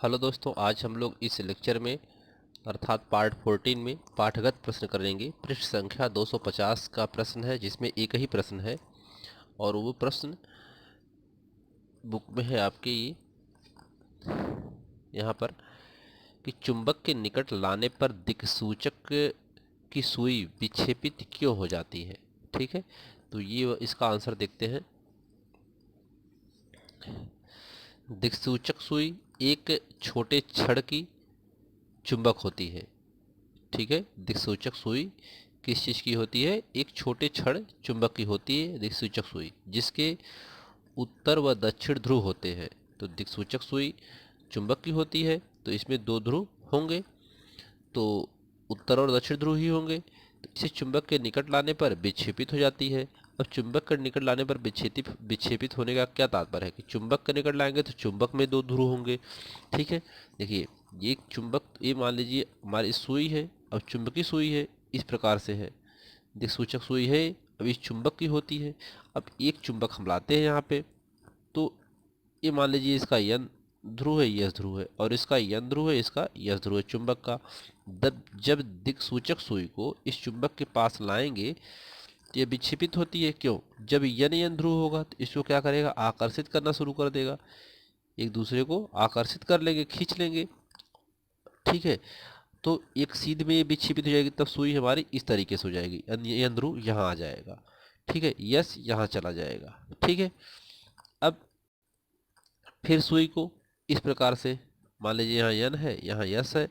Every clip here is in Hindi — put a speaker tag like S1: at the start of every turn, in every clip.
S1: हेलो दोस्तों, आज हम लोग इस लेक्चर में अर्थात पार्ट 14 में पाठगत प्रश्न करेंगे। पृष्ठ संख्या 250 का प्रश्न है, जिसमें एक ही प्रश्न है और वो प्रश्न बुक में है आपके ये यहाँ पर कि चुंबक के निकट लाने पर दिक्सूचक की सुई विक्षेपित क्यों हो जाती है। ठीक है, तो ये इसका आंसर देखते हैं। दिक्सूचक सुई एक छोटे छड़ की चुंबक होती है। ठीक है, दिक्सूचक सुई किस चीज़ की होती है? एक छोटे छड़ चुंबक की होती है दिक्सूचक सुई, जिसके उत्तर व दक्षिण ध्रुव होते हैं। तो दिक्सूचक सुई चुंबक की होती है, तो इसमें दो ध्रुव होंगे, तो उत्तर और दक्षिण ध्रुव ही होंगे। तो इसे चुंबक के निकट लाने पर विक्षेपित हो जाती है। अब चुंबक के निकट लाने पर विक्षेपित होने का क्या तात्पर्य है कि चुंबक के निकट लाएंगे तो चुंबक में दो ध्रुव होंगे। ठीक है, देखिए ये एक चुंबक, ये मान लीजिए हमारी सुई है, अब चुंबकीय सुई है, इस प्रकार से है। दिक्सूचक सुई है, अब इस चुंबक की होती है। अब एक चुंबक हम लाते हैं यहाँ पे, तो ये मान लीजिए इसका यन ध्रुव है, यस ध्रुव है, और इसका यन ध्रुव है, इसका यस ध्रुव है चुंबक का। जब दिक्सूचक सुई को इस चुंबक के पास लाएंगे तो ये विक्षेपित होती है। क्यों? जब यन ध्रुव होगा तो इसको क्या करेगा? आकर्षित करना शुरू कर देगा, एक दूसरे को आकर्षित कर लेंगे, खींच लेंगे। ठीक है, तो एक सीध में ये विक्षेपित हो जाएगी, तब सुई हमारी इस तरीके से हो जाएगी, यन ध्रुव यहाँ आ जाएगा। ठीक है, यस यहाँ चला जाएगा। ठीक है, अब फिर सुई को इस प्रकार से मान लीजिए यहाँ यन है, यहाँ यस है,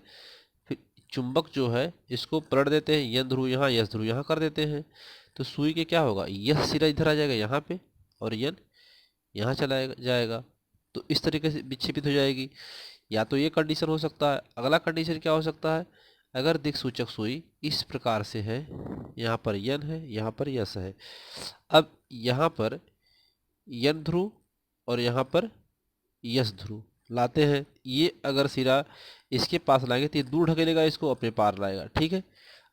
S1: फिर चुंबक जो है इसको पलट देते हैं, यन ध्रुव यहाँ यस ध्रुव यहाँ कर देते हैं। तो सुई के क्या होगा? यह सिरा इधर आ जाएगा यहाँ पे, और यन यहाँ चला जाएगा। तो इस तरीके से विक्षेपित हो जाएगी। या तो ये कंडीशन हो सकता है। अगला कंडीशन क्या हो सकता है? अगर दिक्सूचक सुई इस प्रकार से है, यहाँ पर यन है, यहाँ पर यस है, अब यहाँ पर यन ध्रुव और यहाँ पर यस ध्रुव लाते हैं। ये अगर सिरा इसके पास लाएंगे तो ये दूर ढकेलेगा, इसको अपने पार लाएगा। ठीक है,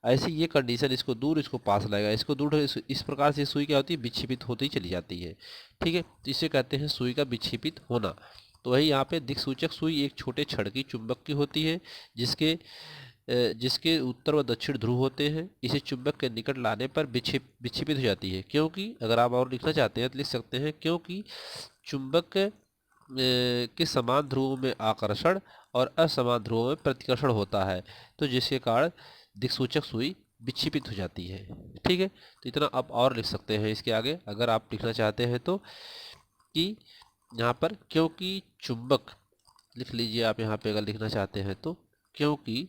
S1: ऐसी ये कंडीशन, इसको दूर इसको पास लाएगा, इसको दूर इस प्रकार से सुई क्या होती है? विक्षेपित होती चली जाती है। ठीक है, तो इसे कहते हैं सुई का विक्षेपित होना। तो वही यहाँ पे दिक्सूचक सुई एक छोटे छड़ की चुंबक की होती है, जिसके उत्तर व दक्षिण ध्रुव होते हैं। इसे चुंबक के निकट लाने पर विक्षेपित हो जाती है। क्योंकि अगर आप और लिखना चाहते हैं तो लिख सकते हैं, क्योंकि चुंबक के समान ध्रुवों में आकर्षण और असमान ध्रुवों में प्रतिकर्षण होता है, तो जिसके कारण दिक्सूचक सुई विक्षेपित हो जाती है। ठीक है, तो इतना आप और लिख सकते हैं इसके आगे, अगर आप लिखना चाहते हैं तो, कि यहाँ पर क्योंकि चुंबक लिख लीजिए आप यहाँ पे, अगर लिखना चाहते हैं तो, क्योंकि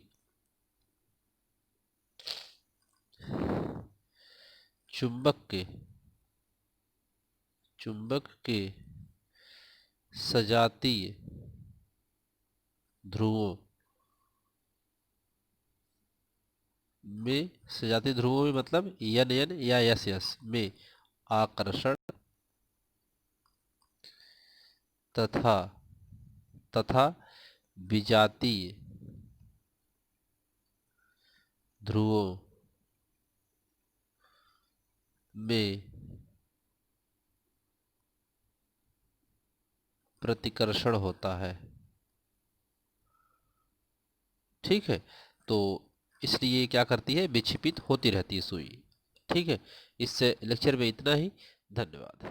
S1: चुंबक के सजातीय ध्रुवों सजातीय ध्रुवों में मतलब यन यन या यस यस में आकर्षण तथा तथा विजातीय ध्रुवों में प्रतिकर्षण होता है। ठीक है, तो इसलिए क्या करती है? विक्षेपित होती रहती है सुई। ठीक है, इससे लेक्चर में इतना ही। धन्यवाद।